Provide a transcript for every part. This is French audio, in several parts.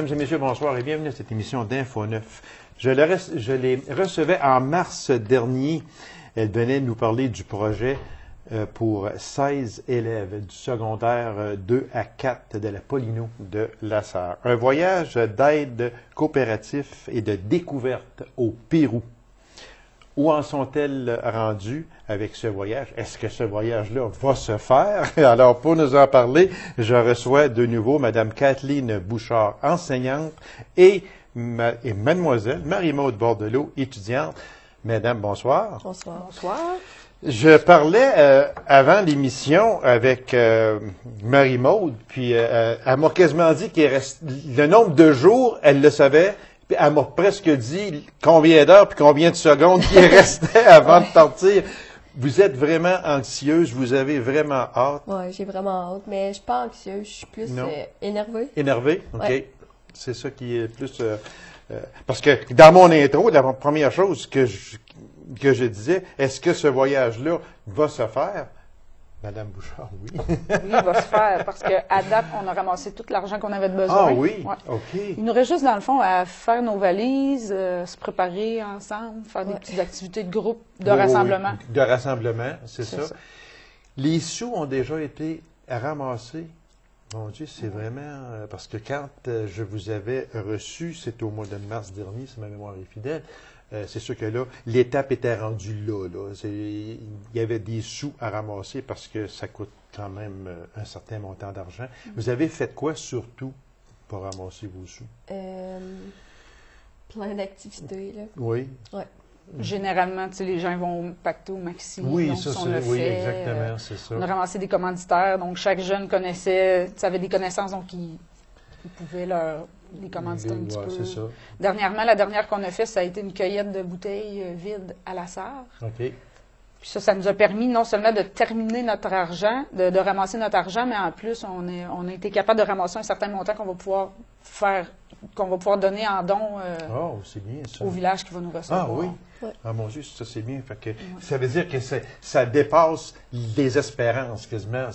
Mesdames et messieurs, bonsoir et bienvenue à cette émission d'Info 9. Je les recevais en mars dernier. Elle venait nous parler du projet pour 16 élèves du secondaire 2 à 4 de la Paulino de La Sarre. Un voyage d'aide coopératif et de découverte au Pérou. Où en sont-elles rendues avec ce voyage? Est-ce que ce voyage-là va se faire? Alors, pour nous en parler, je reçois de nouveau Mme Kathleen Bouchard, enseignante, et Mademoiselle Marie-Maude Bordelot, étudiante. Mesdames, bonsoir. Bonsoir. Bonsoir. Je parlais avant l'émission avec Marie-Maude, puis elle m'a quasiment dit qu'il reste le nombre de jours, elle le savait. Puis elle m'a presque dit combien d'heures puis combien de secondes il restait avant de partir. Vous êtes vraiment anxieuse, vous avez vraiment hâte. Oui, j'ai vraiment hâte, mais je ne suis pas anxieuse, je suis plus énervée. Énervée? OK. Ouais. C'est ça qui est plus... parce que dans mon intro, la première chose que je disais, est-ce que ce voyage-là va se faire? Madame Bouchard, oui. Oui, il va se faire parce qu'à date, on a ramassé tout l'argent qu'on avait de besoin. Ah oui? Ouais. OK. Il nous reste juste, dans le fond, à faire nos valises, se préparer ensemble, faire des petites activités de groupe, de rassemblement. Oui, de rassemblement, c'est ça. ça. Les sous ont déjà été ramassés. Mon Dieu, c'est vraiment... parce que quand je vous avais reçu, c'était au mois de mars dernier, si ma mémoire est fidèle, c'est sûr que là, l'étape était rendue là. Il y avait des sous à ramasser parce que ça coûte quand même un certain montant d'argent. Vous avez fait quoi surtout pour ramasser vos sous? Plein d'activités, là. Oui. Ouais. Généralement, tu sais, les gens vont pacter au maxi. Oui, donc, ça, on c'est l'a oui, fait. exactement, c'est ça. On a ramassé des commanditaires, donc chaque jeune connaissait, tu sais, avait des connaissances, donc ils pouvaient les commanditer un petit peu. C'est ça. Dernièrement, la dernière qu'on a fait, ça a été une cueillette de bouteilles vides à la Sarre. OK. Puis ça nous a permis non seulement de terminer notre argent, de ramasser notre argent, mais en plus, on a été capable de ramasser un certain montant qu'on va pouvoir donner en don c'est bien, ça. au village qui va nous recevoir. Ah oui? Ouais. Ah mon Dieu, ça c'est bien. Fait que, ça veut dire que ça dépasse les espérances quasiment.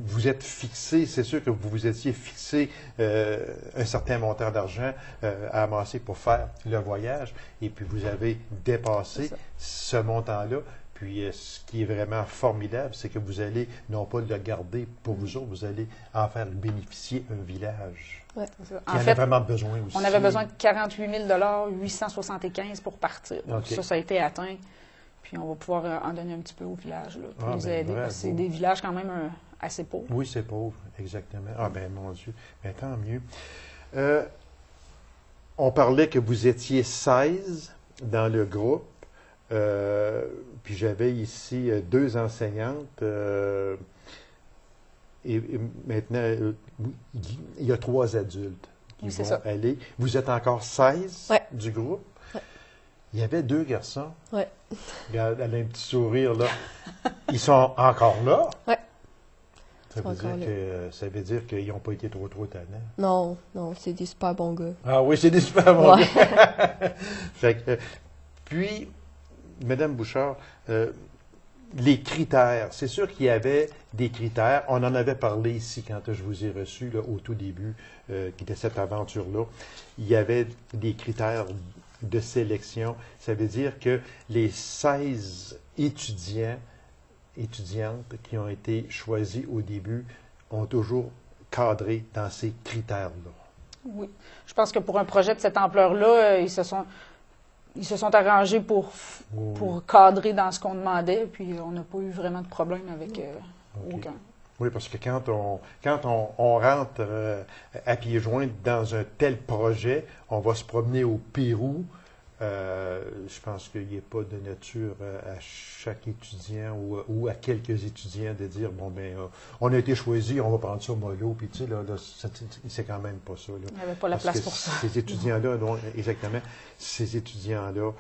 Vous êtes fixé, c'est sûr que vous vous étiez fixé un certain montant d'argent à amasser pour faire le voyage, et puis vous avez dépassé ce montant-là. Puis ce qui est vraiment formidable, c'est que vous allez non pas le garder pour vous autres, vous allez en faire bénéficier un village. Ouais. En fait, a vraiment besoin aussi. On avait besoin de 48 875 pour partir. Donc ça a été atteint. Puis on va pouvoir en donner un petit peu au village là, pour les aider. Parce que c'est des villages quand même assez pauvres. Oui, c'est pauvre, exactement. Ah ben mon Dieu, ben, tant mieux. On parlait que vous étiez 16 dans le groupe. Puis j'avais ici 2 enseignantes. Et maintenant, il y a 3 adultes qui vont aller. Vous êtes encore 16 du groupe. Ouais. Il y avait 2 garçons. Oui. Regarde, elle a un petit sourire là. Ils sont encore là. Oui. Ça veut dire qu'ils n'ont pas été trop tannants. Non, c'est des super bons gars. Ah oui, c'est des super bons gars. Puis, Madame Bouchard, les critères, c'est sûr qu'il y avait des critères. On en avait parlé ici quand je vous ai reçu là, au tout début qui était cette aventure-là. Il y avait des critères de sélection. Ça veut dire que les 16 étudiantes qui ont été choisis au début ont toujours cadré dans ces critères-là. Oui. Je pense que pour un projet de cette ampleur-là, ils se sont arrangés pour cadrer dans ce qu'on demandait, puis on n'a pas eu vraiment de problème avec aucun. Oui, parce que quand on rentre à pieds joints dans un tel projet, on va se promener au Pérou. Je pense qu'il n'y a pas de nature à chaque étudiant ou à quelques étudiants de dire, bon, ben, on a été choisi, on va prendre ça mollo, puis tu sais, là c'est quand même pas ça. Là. Il n'y avait pas la place pour ça. Ces étudiants-là, exactement, ces étudiants-là,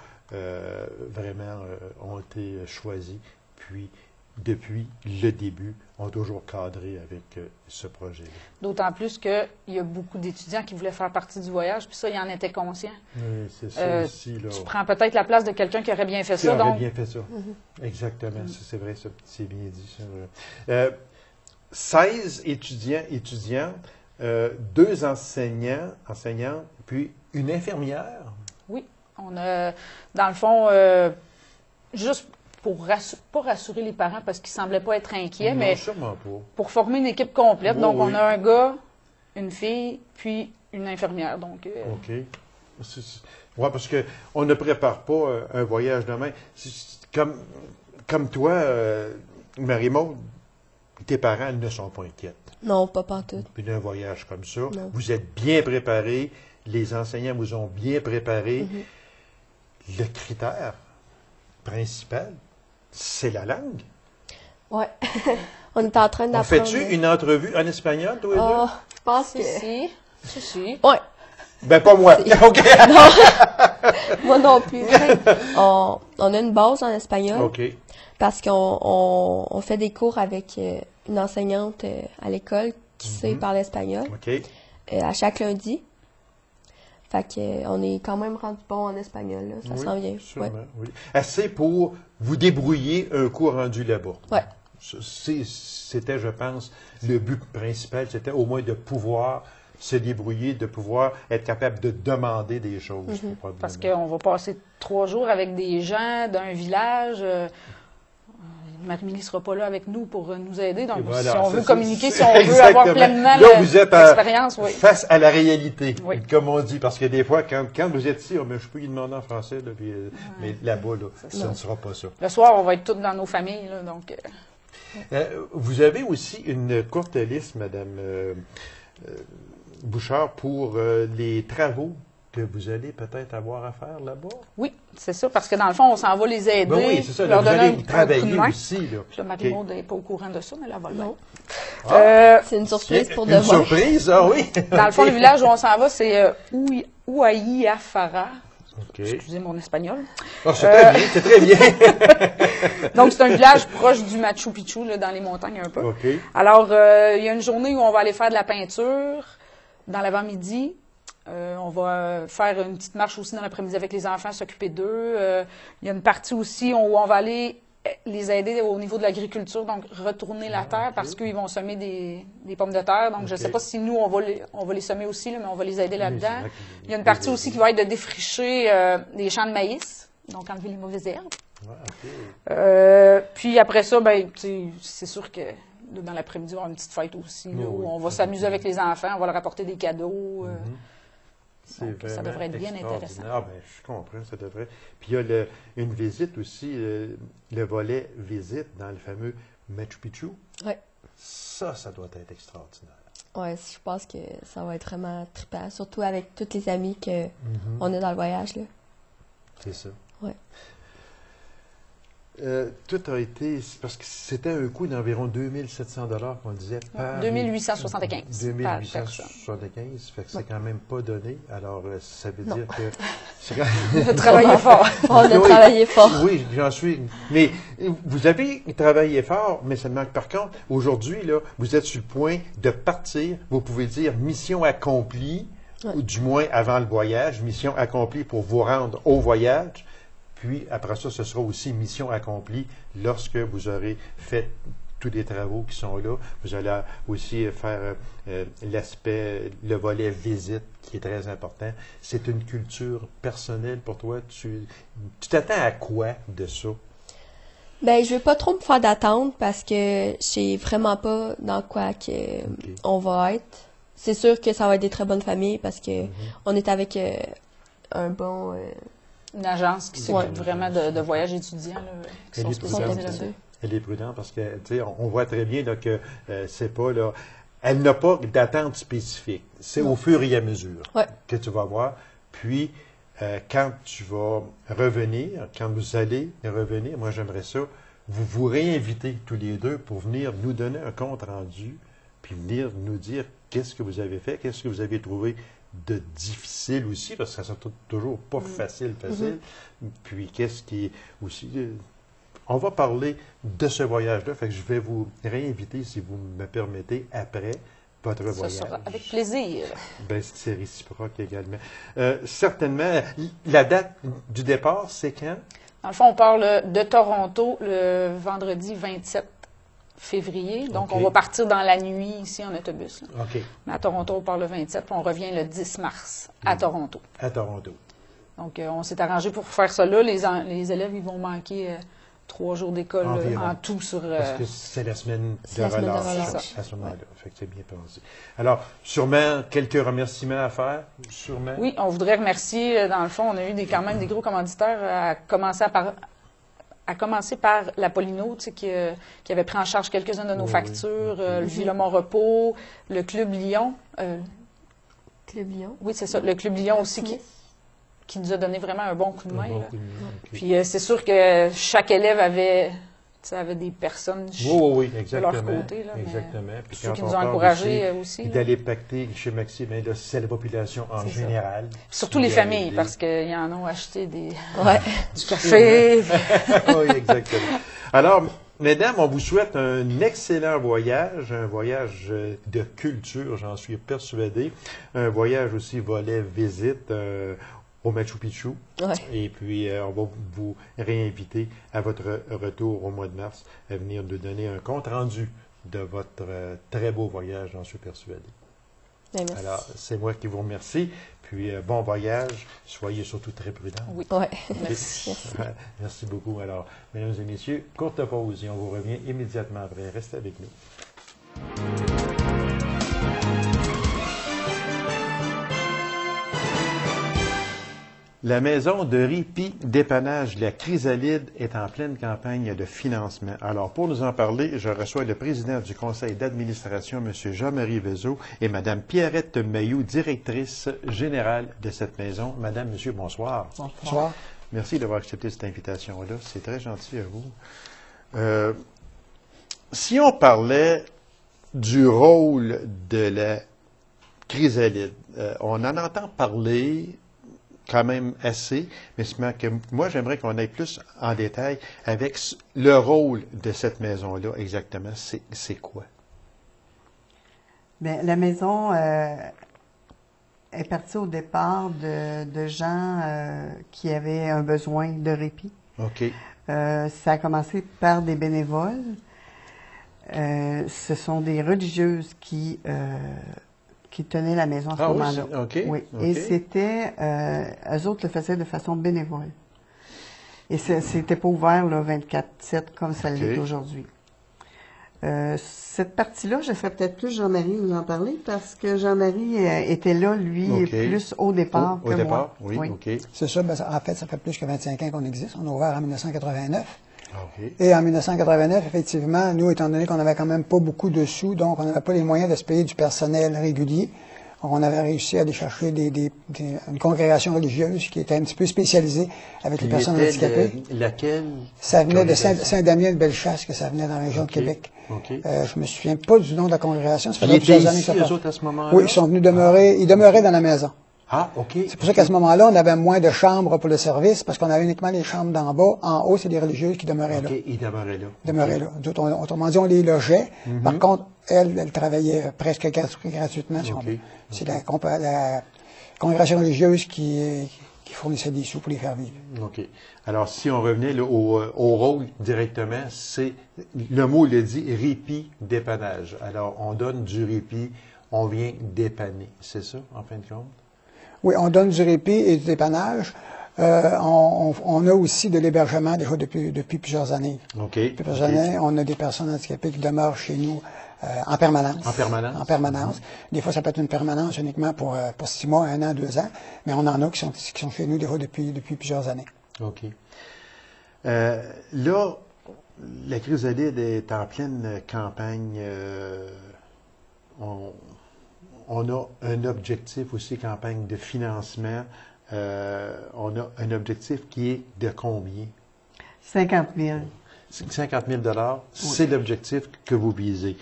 vraiment ont été choisis, puis depuis le début, ont toujours cadré avec ce projet-là. D'autant plus qu'il y a beaucoup d'étudiants qui voulaient faire partie du voyage, puis ça, ils en étaient conscients. Oui, c'est ça aussi. Là. Tu prends peut-être la place de quelqu'un qui aurait bien fait ça. Qui aurait bien fait ça. Exactement, c'est vrai, c'est bien dit. Ça. 16 étudiants, étudiantes, 2 enseignantes, puis une infirmière. Oui, on a, dans le fond, juste pour pas rassurer les parents parce qu'ils ne semblaient pas être inquiets, Non, mais sûrement pas. pour former une équipe complète. Oui, Donc, oui. on a un gars, une fille, puis une infirmière. Donc, OK. Oui, parce qu'on ne prépare pas un voyage demain. Comme toi, Marie-Maude, tes parents ne sont pas inquiets. Non, pas pantoute. Puis d'un voyage comme ça, Non. vous êtes bien préparés, les enseignants vous ont bien préparé. Le critère principal, c'est la langue. Ouais. On est en train On d'apprendre. fait-tu une entrevue en espagnol, toi et Oh, deux? je pense que... si. Ouais. Ben, pas moi. OK. Moi non plus. On a une base en espagnol OK. parce qu'on fait des cours avec une enseignante à l'école qui sait parler espagnol OK. à chaque lundi. Fait que on est quand même rendu bon en espagnol, là. Ça Oui, s'en vient. sûrement, Ouais. oui. Assez pour vous débrouiller un cours rendu là-bas. Ouais. C'était, je pense, le but principal, c'était au moins de pouvoir se débrouiller, de pouvoir être capable de demander des choses. Probablement. Parce qu'on va passer 3 jours avec des gens d'un village. Marie-Mélie ne sera pas là avec nous pour nous aider. Donc, Et voilà, si on c'est veut ça, communiquer, si c'est on veut avoir exactement. pleinement Là, vous êtes l'expérience, oui. face à la réalité, Oui. comme on dit. Parce que des fois, quand vous êtes ici, je peux y demander en français, là, puis, mais là-bas, là, ça ne sera pas ça. Le soir, on va être tous dans nos familles. Là, donc, Vous avez aussi une courte liste, Madame Bouchard, pour les travaux que vous allez peut-être avoir à faire là-bas. oui, c'est ça. Parce que dans le fond, on s'en va les aider. Ben oui, c'est ça. Là, leur vous donner allez un coup de travailler main. aussi. Là. Puis là, Marie-Maud n'est pas au courant de ça, mais elle va le Non. faire. C'est une surprise pour Une demain. surprise, ah oui! Dans le fond, le village où on s'en va, c'est Ouaïafara. OK. Excusez mon espagnol. Ah, c'est très bien, c'est très bien. Donc, c'est un village proche du Machu Picchu, là, dans les montagnes un peu. OK. Alors, il y a une journée où on va aller faire de la peinture dans l'avant-midi. On va faire une petite marche aussi dans l'après-midi avec les enfants, s'occuper d'eux. Il y a une partie aussi où on va aller les aider au niveau de l'agriculture, donc retourner la terre parce qu'ils vont semer des pommes de terre. Donc, je ne sais pas si nous, on va les semer aussi, là, mais on va les aider là-dedans. c'est vrai qu'il- Il y a une partie aussi qui va être de défricher des champs de maïs, donc enlever les mauvaises herbes. Ouais, OK. Puis après ça, ben, c'est sûr que dans l'après-midi, on va avoir une petite fête aussi, là, Oui, où oui, on va ça, s'amuser c'est avec les enfants, on va leur apporter des cadeaux. C'est Donc, ça vraiment devrait être bien extraordinaire. intéressant. Ah, ben, je comprends, ça devrait. Puis il y a une visite aussi, le volet visite dans le fameux Machu Picchu. Ouais. Ça doit être extraordinaire. Ouais, je pense que ça va être vraiment trippant, surtout avec tous les amis que on a dans le voyage, là. C'est ça. Ouais. Tout a été, parce que c'était un coût d'environ 2700 $ qu'on disait par... 2875 par 2875, fait que c'est quand même pas donné. Alors, ça veut Non. dire que... c'est quand même- De travailler fort. On a Oui. travaillé fort. Oui, j'en suis. Mais vous avez travaillé fort, mais seulement que par contre, aujourd'hui, là, vous êtes sur le point de partir. Vous pouvez dire mission accomplie, Ouais. ou du moins avant le voyage, mission accomplie pour vous rendre au voyage. Puis après ça, ce sera aussi mission accomplie lorsque vous aurez fait tous les travaux qui sont là. Vous allez aussi faire le volet visite qui est très important. C'est une culture personnelle pour toi. Tu t'attends à quoi de ça? Ben, je veux pas trop me faire d'attente parce que je sais vraiment pas dans quoi que on va être. C'est sûr que ça va être des très bonnes familles parce que on est avec un bon... Une agence qui s'occupe Ouais. vraiment de voyages étudiants, là, qui Elle sont est spécialisés prudente. là-dedans. Elle est prudente parce que, tu sais, on voit très bien là, que c'est pas là. Elle n'a pas d'attente spécifique. C'est au fur et à mesure Ouais. que tu vas voir. Puis, quand tu vas revenir, quand vous allez revenir, moi j'aimerais ça, vous vous réinvitez tous les deux pour venir nous donner un compte rendu, puis venir nous dire qu'est-ce que vous avez fait, qu'est-ce que vous avez trouvé de difficile aussi, parce que ça ne sera toujours pas facile. Puis qu'est-ce qui est aussi... on va parler de ce voyage-là, fait que je vais vous réinviter, si vous me permettez, après votre Ça voyage. sera avec plaisir. Ben, c'est réciproque également. Certainement, la date du départ, c'est quand? Dans le fond, on part de Toronto le vendredi 27 février. Donc, OK. on va partir dans la nuit ici en autobus. Là. OK. Mais à Toronto, on part le 27, puis on revient le 10 mars à Toronto. À Toronto. Donc, on s'est arrangé pour faire ça là. Les élèves, ils vont manquer 3 jours d'école Environ. en tout sur... Parce que c'est la semaine c'est de la semaine de relâche relâche. à ce moment-là. Fait que c'est bien pensé. Alors, sûrement, quelques remerciements à faire, sûrement. Oui, on voudrait remercier, dans le fond, on a eu quand même des gros commanditaires, à commencer par la Polino, tu sais, qui avait pris en charge quelques-unes de nos Oui, factures, oui. le Villemont Repos, le Club Lyon. Club Lyon. Oui, c'est ça, le Club Lyon aussi qui nous a donné vraiment un bon coup de main. Un bon là. coup de main, OK. Puis c'est sûr que chaque élève avait des personnes Oui, de exactement. leur côté. Là, mais Exactement. Puis ceux quand qui on nous ont parle encouragés aussi. puis là. d'aller pacter chez Maxime, bien là, c'est la population en C'est ça. général. Surtout qui les a familles, aidé. parce qu'ils en ont acheté du Ouais. café. Oui, exactement. Alors, mesdames, on vous souhaite un excellent voyage, un voyage de culture, j'en suis persuadé. Un voyage aussi volet visite au Machu Picchu. Ouais. Et puis, on va vous réinviter à votre retour au mois de mars à venir nous donner un compte-rendu de votre très beau voyage, j'en suis persuadé. Ben, merci. Alors, c'est moi qui vous remercie. Puis, bon voyage. Soyez surtout très prudents. Oui. Ouais. Merci. Merci beaucoup. Alors, mesdames et messieurs, courte pause et on vous revient immédiatement après. Restez avec nous. La maison de répit dépannage La Chrysalide est en pleine campagne de financement. Alors, pour nous en parler, je reçois le président du conseil d'administration, M. Jean-Marie Vézot, et Mme Pierrette Mailloux, directrice générale de cette maison. Madame, Monsieur, bonsoir. Bonsoir. Merci d'avoir accepté cette invitation-là. C'est très gentil à vous. Si on parlait du rôle de la chrysalide, on en entend parler quand même assez, mais moi, j'aimerais qu'on aille plus en détail avec le rôle de cette maison-là exactement. C'est quoi? Bien, la maison est partie au départ de gens qui avaient un besoin de répit. OK. Ça a commencé par des bénévoles. Ce sont des religieuses qui tenaient la maison à ce moment-là. Oui, OK. Oui. OK. Et c'était, eux autres le faisaient de façon bénévole. Et c'était pas ouvert là, 24/7 comme ça l'est aujourd'hui. Cette partie-là, je ferais peut-être plus Jean-Marie nous en parler parce que Jean-Marie était là, lui, plus au départ que au départ, moi. oui, OK. C'est ça, ben, en fait, ça fait plus que 25 ans qu'on existe. On a ouvert en 1989. OK. Et en 1989, effectivement, nous, étant donné qu'on n'avait quand même pas beaucoup de sous, donc on n'avait pas les moyens de se payer du personnel régulier, on avait réussi à aller chercher une congrégation religieuse qui était un petit peu spécialisée avec les personnes handicapées. Laquelle? Ça venait de Saint-Damien de Bellechasse, que ça venait dans la région de Québec. OK. Je me souviens pas du nom de la congrégation. Ça Ils fait étaient plusieurs années que ici, ça eux passe. autres, à ce moment-là? Oui, ils sont venus demeurer, ils demeuraient dans la maison. Ah, OK. C'est pour ça qu'à ce moment-là, on avait moins de chambres pour le service, parce qu'on avait uniquement les chambres d'en bas. En haut, c'est les religieuses qui demeuraient là. OK, ils demeuraient là. Demeuraient là. D'autres, autrement dit, on les logeait. Par contre, elle travaillait presque gratuitement. Si on veut. C'est la congrégation religieuse qui fournissait des sous pour les faire vivre. OK. Alors, si on revenait là, au rôle directement, c'est, le mot le dit, répit, dépannage. Alors, on donne du répit, on vient dépanner. C'est ça, en fin de compte? Oui, on donne du répit et du dépannage. On a aussi de l'hébergement déjà depuis plusieurs années. OK. Depuis plusieurs années, on a des personnes handicapées qui demeurent chez nous en permanence. En permanence? En permanence. Des fois, ça peut être une permanence uniquement pour 6 mois, 1 an, 2 ans, mais on en a qui sont chez nous déjà depuis plusieurs années. OK. Là, la Chrysalide est en pleine campagne. On a un objectif aussi, campagne de financement. On a un objectif qui est de combien? 50 000. 50 000 c'est l'objectif que vous visez.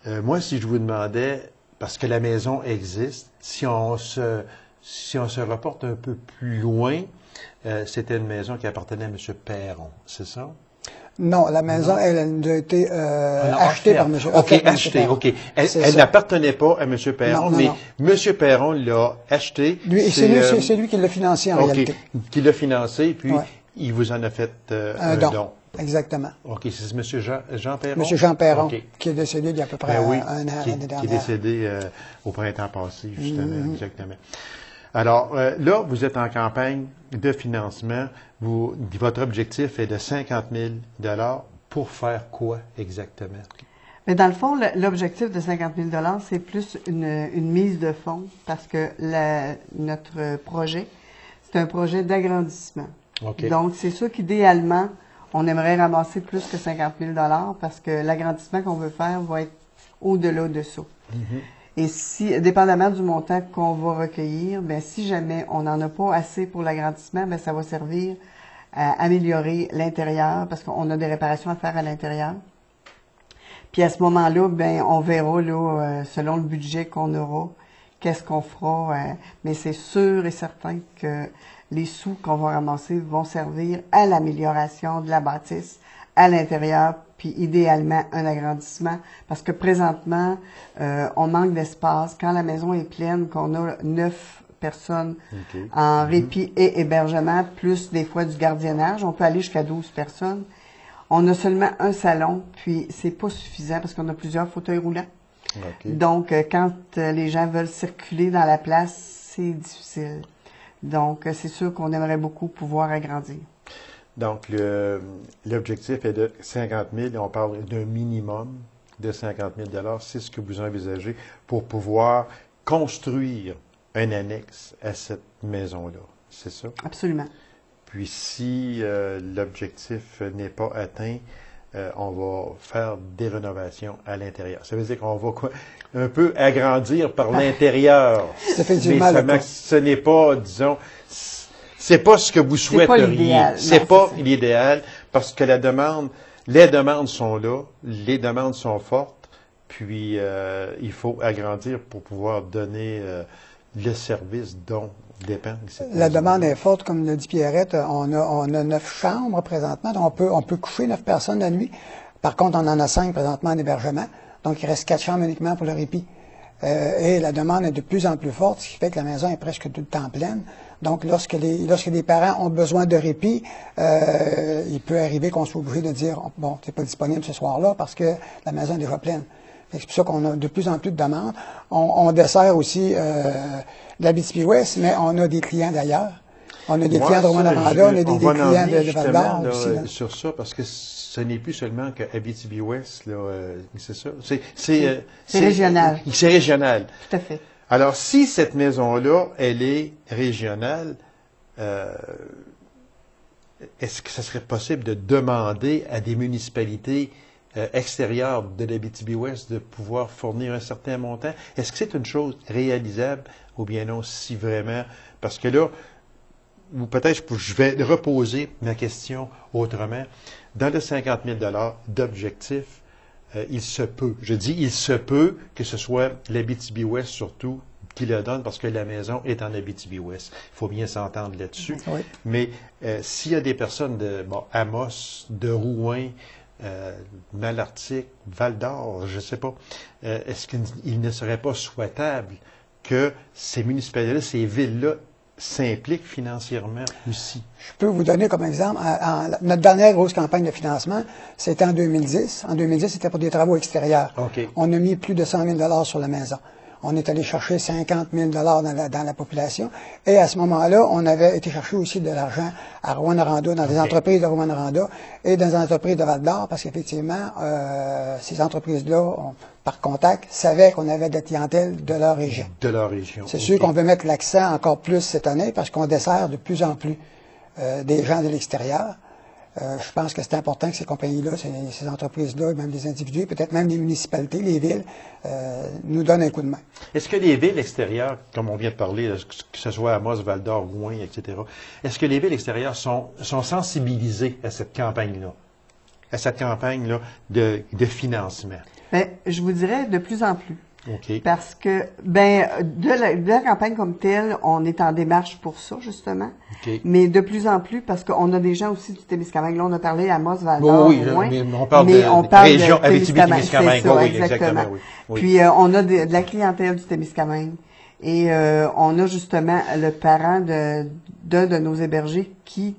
Moi, si je vous demandais, parce que la maison existe, si on se reporte un peu plus loin, c'était une maison qui appartenait à M. Perron, c'est ça? Non, la maison, elle a été achetée par M. OK, achetée, OK. Elle n'appartenait pas à M. Perron, mais M. Perron l'a achetée. C'est lui qui l'a financé en réalité. Qui l'a financé, puis il vous en a fait Un don. Exactement. OK, c'est M. Jean Perron? M. Jean Perron, OK. qui est décédé il y a à peu près Ben oui, un an l'année qui est dernière. décédé au printemps passé, justement, exactement. Alors, là, vous êtes en campagne de financement. Votre objectif est de 50 000 $ pour faire quoi exactement? Mais dans le fond, l'objectif de 50 000 $ c'est plus une mise de fonds parce que notre projet, c'est un projet d'agrandissement. OK. Donc, c'est sûr qu'idéalement, on aimerait ramasser plus que 50 000 $ parce que l'agrandissement qu'on veut faire va être au-delà de ça. Et si, dépendamment du montant qu'on va recueillir, ben si jamais on n'en a pas assez pour l'agrandissement, ben ça va servir à améliorer l'intérieur parce qu'on a des réparations à faire à l'intérieur. Puis à ce moment-là, ben on verra là, selon le budget qu'on aura, qu'est-ce qu'on fera. Mais c'est sûr et certain que les sous qu'on va ramasser vont servir à l'amélioration de la bâtisse à l'intérieur, puis idéalement un agrandissement, parce que présentement, on manque d'espace. Quand la maison est pleine, qu'on a 9 personnes en répit et hébergement, plus des fois du gardiennage, on peut aller jusqu'à 12 personnes. On a seulement un salon, puis c'est pas suffisant parce qu'on a plusieurs fauteuils roulants. Donc, quand les gens veulent circuler dans la place, c'est difficile. Donc, c'est sûr qu'on aimerait beaucoup pouvoir agrandir. Donc, l'objectif est de 50 000 et on parle d'un minimum de 50 000 $. C'est ce que vous envisagez pour pouvoir construire un annexe à cette maison-là. C'est ça? Absolument. Puis, si l'objectif n'est pas atteint, on va faire des rénovations à l'intérieur. Ça veut dire qu'on va un peu agrandir par l'intérieur. C'est effectivement mais ce n'est pas, disons, c'est pas ce que vous souhaiteriez. C'est pas l'idéal parce que les demandes sont là, les demandes sont fortes, puis il faut agrandir pour pouvoir donner le service dont dépend. La demande est forte, comme le dit Pierrette. On a 9 chambres présentement, donc on peut coucher 9 personnes la nuit. Par contre, on en a 5 présentement en hébergement, donc il reste 4 chambres uniquement pour le répit. Et la demande est de plus en plus forte, ce qui fait que la maison est presque tout le temps pleine. Donc, lorsque les parents ont besoin de répit, il peut arriver qu'on soit obligé de dire « Bon, t'es pas disponible ce soir-là parce que la maison est déjà pleine ». C'est pour ça qu'on a de plus en plus de demandes. On dessert aussi l'Abitibi-Ouest, mais on a des clients d'ailleurs. On a des clients de Rouyn-Noranda, on a des clients de Val-d'Or aussi. Sur ça, parce que ce n'est plus seulement que Abitibi-Ouest, c'est ça? C'est régional. C'est régional. Tout à fait. Alors, si cette maison-là, elle est régionale, est-ce que ce serait possible de demander à des municipalités extérieures de l'Abitibi-Ouest de pouvoir fournir un certain montant? Est-ce que c'est une chose réalisable ou bien non, si vraiment? Parce que là, ou peut-être je vais reposer ma question autrement. Dans le 50 000 $ d'objectif, il se peut, je dis il se peut que ce soit l'Abitibi-Ouest surtout qui le donne parce que la maison est en Abitibi-Ouest. Il faut bien s'entendre là-dessus. Oui. Mais s'il y a des personnes de Amos, de Rouyn, Malartic, Val-d'Or, je ne sais pas, est-ce qu'il ne serait pas souhaitable que ces municipalités-là, ces villes-là, s'impliquent financièrement aussi? Je peux vous donner comme exemple, notre dernière grosse campagne de financement, c'était en 2010. En 2010, c'était pour des travaux extérieurs. Okay. On a mis plus de 100 000 $ sur la maison. On est allé chercher 50 000 $ dans la population. Et à ce moment-là, on avait été chercher aussi de l'argent à Rouyn-Noranda, dans des entreprises de Rouyn-Noranda et dans des entreprises de Val-d'Or, parce qu'effectivement, ces entreprises-là, par contact, savaient qu'on avait de la clientèle de leur région. De leur région. C'est sûr qu'on veut mettre l'accent encore plus cette année, parce qu'on dessert de plus en plus des gens de l'extérieur. Je pense que c'est important que ces compagnies-là, ces entreprises-là, même des individus, peut-être même les municipalités, les villes, nous donnent un coup de main. Est-ce que les villes extérieures, comme on vient de parler, que ce soit Amos, Val-d'Or, Rouyn, etc., est-ce que les villes extérieures sont sensibilisées à cette campagne-là, de financement? Bien, je vous dirais de plus en plus. Okay. Parce que, de la campagne comme telle, on est en démarche pour ça, justement. Okay. Mais de plus en plus, parce qu'on a des gens aussi du Témiscamingue. Là, on a parlé à Amos, Val-d'Or, oui, mais on parle de région Abitibi-Témiscamingue. C'est ça, oui, exactement. Oui. Puis, on a de la clientèle du Témiscamingue. Et on a justement le parent d'un de nos hébergés qui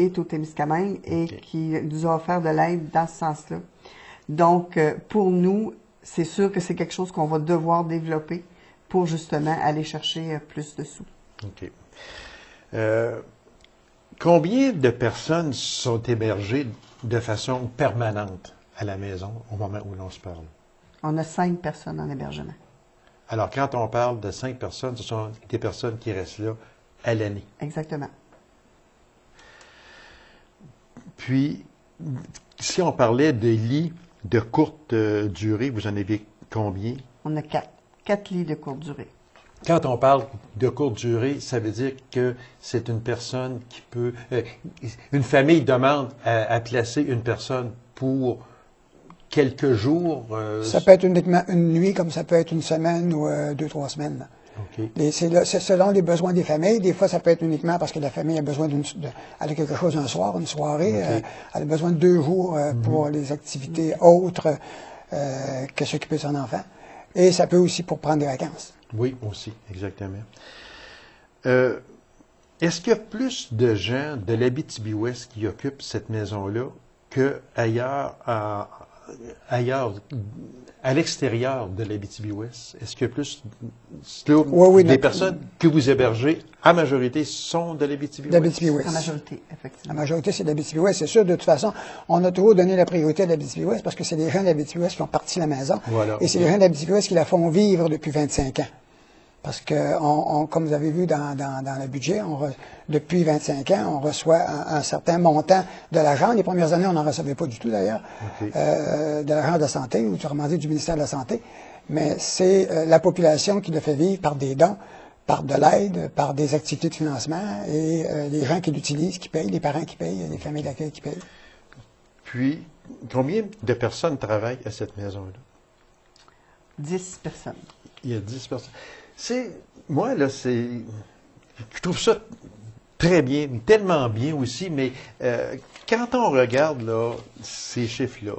est au Témiscamingue et qui nous a offert de l'aide dans ce sens-là. Donc, pour nous, c'est sûr que c'est quelque chose qu'on va devoir développer pour justement aller chercher plus de sous. OK. Combien de personnes sont hébergées de façon permanente à la maison au moment où l'on se parle? On a 5 personnes en hébergement. Alors, quand on parle de 5 personnes, ce sont des personnes qui restent là à l'année. Exactement. Puis, si on parlait de lits de courte durée, vous en avez combien? On a 4. 4 lits de courte durée. Quand on parle de courte durée, ça veut dire que c'est une personne qui peut... une famille demande à placer une personne pour quelques jours. Ça peut être uniquement une nuit, comme ça peut être une semaine ou 2-3 semaines. Okay. C'est selon les besoins des familles. Des fois, ça peut être uniquement parce que la famille a besoin elle a quelque chose un soir, une soirée. Okay. Elle a besoin de 2 jours pour les activités autres que s'occuper de son enfant. Et ça peut aussi pour prendre des vacances. Oui, aussi, exactement. Est-ce qu'il y a plus de gens de l'Abitibi-Ouest qui occupent cette maison-là qu'ailleurs, ailleurs, à l'extérieur de l'Abitibi-Ouest? Est-ce qu'il y a plus des personnes que vous hébergez, en majorité, sont de l'Abitibi-Ouest? L'Abitibi-Ouest. En majorité, effectivement. La majorité, c'est de l'Abitibi-Ouest. C'est sûr, de toute façon, on a toujours donné la priorité à l'Abitibi-Ouest parce que c'est les gens de l'Abitibi-Ouest qui ont parti la maison. Voilà. Et c'est les gens de l'Abitibi-Ouest qui la font vivre depuis 25 ans. Parce que, comme vous avez vu dans le budget, depuis 25 ans, on reçoit un certain montant de l'argent. Les premières années, on n'en recevait pas du tout, d'ailleurs, de l'argent de la santé, ou autrement dit du ministère de la Santé. Mais c'est la population qui le fait vivre par des dons, par de l'aide, par des activités de financement, et les gens qui l'utilisent, qui payent, les parents qui payent, les familles d'accueil qui payent. Puis, combien de personnes travaillent à cette maison-là? 10 personnes. Il y a 10 personnes. Moi, là, je trouve ça très bien, tellement bien aussi, mais quand on regarde, là, ces chiffres-là,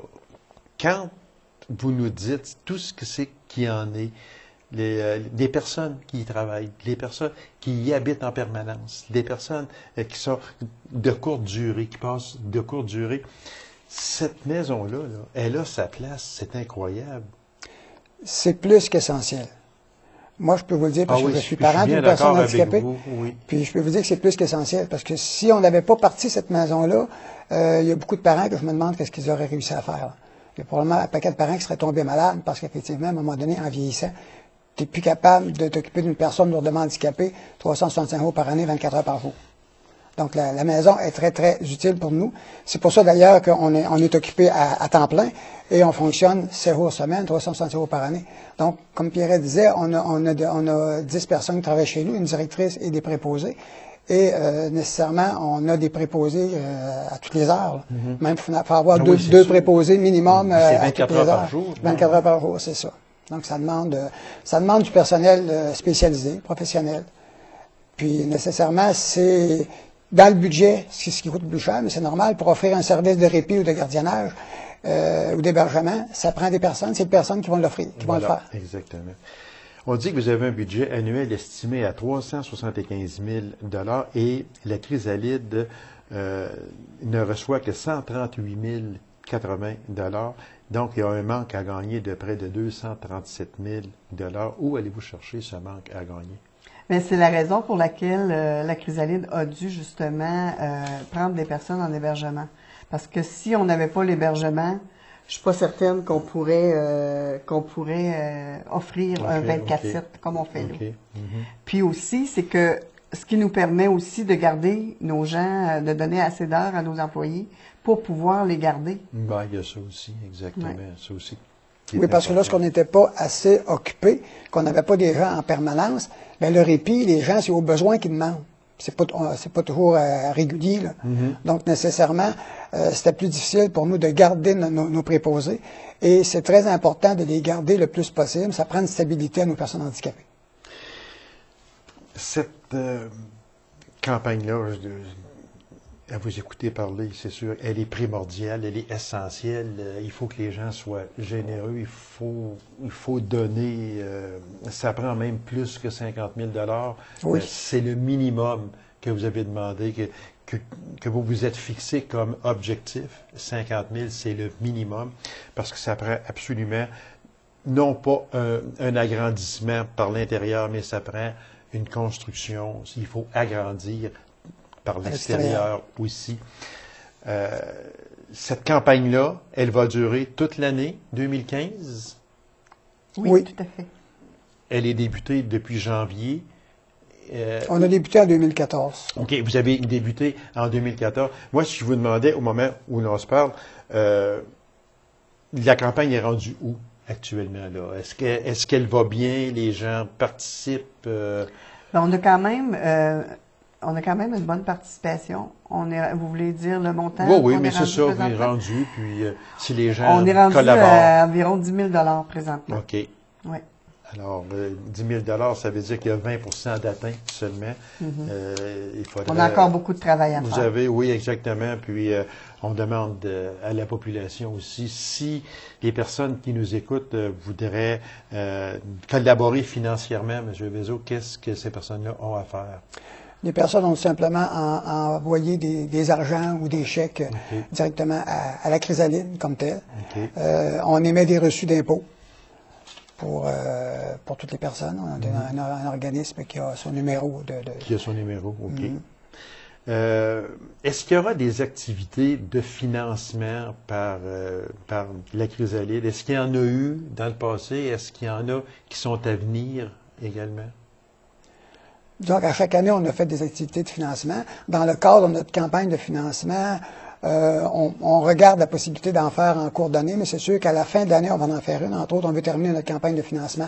quand vous nous dites tout ce que c'est qu'il y en est, les personnes qui y travaillent, les personnes qui y habitent en permanence, les personnes qui sont de courte durée, qui passent de courte durée, cette maison-là, là, elle a sa place, c'est incroyable. C'est plus qu'essentiel. Moi, je peux vous le dire parce que je suis parent d'une personne handicapée. Oui. Puis je peux vous dire que c'est plus qu'essentiel parce que si on n'avait pas parti cette maison-là, il y a beaucoup de parents que je me demande qu'est-ce qu'ils auraient réussi à faire. Il y a probablement un paquet de parents qui seraient tombés malades parce qu'effectivement, à un moment donné, en vieillissant, tu n'es plus capable de t'occuper d'une personne lourdement handicapée 365 jours par année, 24 heures par jour. Donc, la maison est très, très utile pour nous. C'est pour ça, d'ailleurs, qu'on est occupé à temps plein et on fonctionne 7 jours semaine, 365 jours par année. Donc, comme Pierre disait, on a 10 personnes qui travaillent chez nous, une directrice et des préposés. Et nécessairement, on a des préposés à toutes les heures. Même, il faut avoir deux préposés minimum à toutes les heures. 24 heures par jour. 24 heures par jour, c'est ça. Donc, ça demande du personnel spécialisé, professionnel. Puis, nécessairement, c'est dans le budget, c'est ce qui coûte le plus cher, mais c'est normal, pour offrir un service de répit ou de gardiennage ou d'hébergement, ça prend des personnes, c'est des personnes qui vont l'offrir, qui vont le faire. Exactement. On dit que vous avez un budget annuel estimé à 375 000 et la Chrysalide ne reçoit que 138 080 Donc, il y a un manque à gagner de près de 237 000 Où allez-vous chercher ce manque à gagner? Mais c'est la raison pour laquelle la Chrysalide a dû justement prendre des personnes en hébergement. Parce que si on n'avait pas l'hébergement, je suis pas certaine qu'on pourrait offrir un 24/7 comme on fait là. Puis aussi, c'est que ce qui nous permet aussi de garder nos gens, de donner assez d'heures à nos employés pour pouvoir les garder. Ben, il y a ça aussi, exactement. Ouais. Ça aussi. Oui, parce que lorsqu'on n'était pas assez occupé, qu'on n'avait pas des gens en permanence, bien, le répit, les gens, c'est au besoin qu'ils demandent. C'est pas toujours régulier, là. Donc, nécessairement, c'était plus difficile pour nous de garder nos préposés. Et c'est très important de les garder le plus possible. Ça prend une stabilité à nos personnes handicapées. Cette campagne-là, à vous écouter parler, c'est sûr, elle est primordiale, elle est essentielle. Il faut que les gens soient généreux, il faut donner. Ça prend même plus que 50 000 Oui. C'est le minimum que vous avez demandé, que vous vous êtes fixé comme objectif. 50 000, c'est le minimum, parce que ça prend absolument, non pas un agrandissement par l'intérieur, mais ça prend une construction. Il faut agrandir par l'extérieur aussi. Cette campagne-là, elle va durer toute l'année 2015? Oui, tout à fait. Elle est débutée depuis janvier. On a débuté en 2014. OK, vous avez débuté en 2014. Moi, si je vous demandais, au moment où l'on se parle, la campagne est rendue où actuellement, là? Est-ce qu'elle va bien? Les gens participent? Ben, on a quand même une bonne participation. Vous voulez dire le montant? Oui, mais c'est ça, vous êtes rendu, puis si les gens on est rendu collaborent. à environ 10 000 présentement. OK. Oui. Alors, 10 000 ça veut dire qu'il y a 20 d'atteinte seulement. Il faudrait, on a encore beaucoup de travail à faire. Oui, exactement. Puis, on demande à la population aussi, si les personnes qui nous écoutent voudraient collaborer financièrement, M. Vézo, qu'est-ce que ces personnes-là ont à faire? Les personnes ont simplement à envoyer des argents ou des chèques directement à la chrysalide comme telle. On émet des reçus d'impôts pour toutes les personnes. On a un organisme qui a son numéro. Qui a son numéro, OK. Est-ce qu'il y aura des activités de financement par la chrysalide? Est-ce qu'il y en a eu dans le passé? Est-ce qu'il y en a qui sont à venir également? Donc, à chaque année, on a fait des activités de financement. Dans le cadre de notre campagne de financement, on regarde la possibilité d'en faire en cours d'année, mais c'est sûr qu'à la fin de l'année, on va en faire une. Entre autres, on veut terminer notre campagne de financement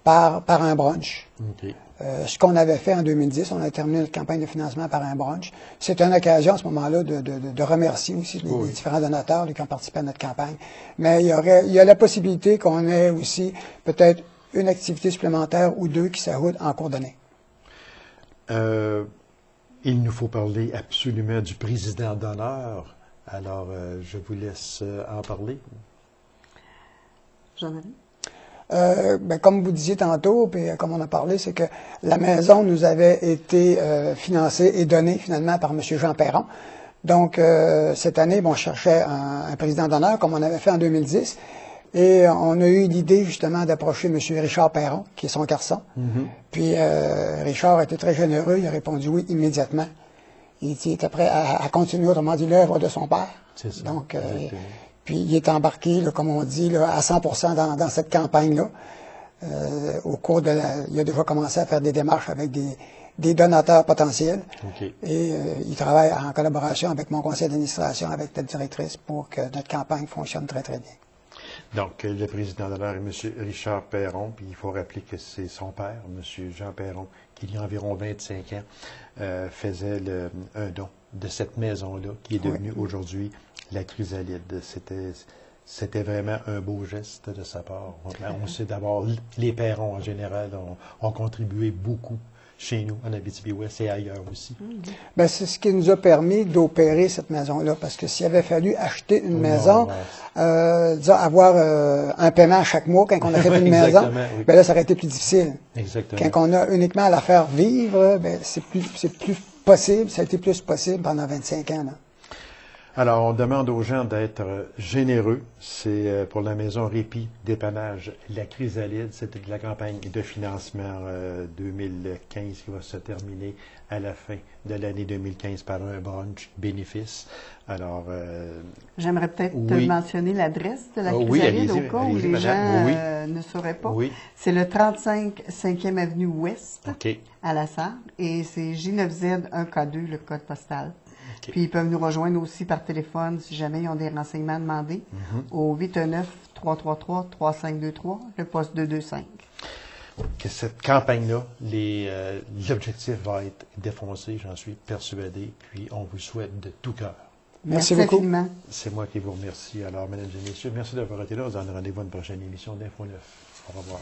par un brunch. Okay. Ce qu'on avait fait en 2010, on a terminé notre campagne de financement par un brunch. C'est une occasion à ce moment-là de remercier aussi les différents donateurs qui ont participé à notre campagne. Mais il y a la possibilité qu'on ait aussi peut-être une activité supplémentaire ou deux qui s'ajoutent en cours d'année. Il nous faut parler absolument du président d'honneur. Alors, je vous laisse en parler. Jean-Marie? Comme vous disiez tantôt, puis comme on a parlé, c'est que la maison nous avait été financée et donnée finalement par M. Jean Perron. Donc, cette année, on cherchait un président d'honneur, comme on avait fait en 2010. Et on a eu l'idée, justement, d'approcher M. Richard Perron, qui est son garçon. Puis, Richard a été très généreux. Il a répondu oui immédiatement. Il était prêt à continuer, autrement dit, l'œuvre de son père. C'est ça. Donc, puis, il est embarqué, là, comme on dit, là, à 100% dans cette campagne-là. Au cours il a déjà commencé à faire des démarches avec des donateurs potentiels. Et il travaille en collaboration avec mon conseil d'administration, avec la directrice, pour que notre campagne fonctionne très, très bien. Donc, le président d'honneur est M. Richard Perron, puis il faut rappeler que c'est son père, M. Jean Perron, qui, il y a environ 25 ans, faisait un don de cette maison-là, qui est devenue aujourd'hui la chrysalide. C'était vraiment un beau geste de sa part. On sait d'abord, les Perrons, en général, ont contribué beaucoup chez nous, en Abitibi-Ouest et ailleurs aussi. Ben, c'est ce qui nous a permis d'opérer cette maison-là, parce que s'il avait fallu acheter une maison, disons, avoir un paiement à chaque mois quand on a fait une maison, ben là, ça aurait été plus difficile. Exactement. Quand on a uniquement à la faire vivre, ben, c'est plus possible, ça a été plus possible pendant 25 ans. Là. Alors, on demande aux gens d'être généreux. C'est pour la maison Répit Dépannage La Chrysalide. C'était de la campagne de financement 2015 qui va se terminer à la fin de l'année 2015 par un brunch bénéfice. Alors, j'aimerais peut-être mentionner l'adresse de la Chrysalide au cas où les gens ne sauraient pas. C'est le 35 5e Avenue Ouest à La Sarre et c'est J9Z 1K2, le code postal. Puis ils peuvent nous rejoindre aussi par téléphone si jamais ils ont des renseignements à demander au 819-333-3523, le poste 225. Que cette campagne-là, l'objectif va être défoncé, j'en suis persuadé, puis on vous souhaite de tout cœur. Merci beaucoup. Infiniment. C'est moi qui vous remercie. Alors, mesdames et messieurs, merci d'avoir été là. On se donne rendez-vous à une prochaine émission d'Info 9. Au revoir.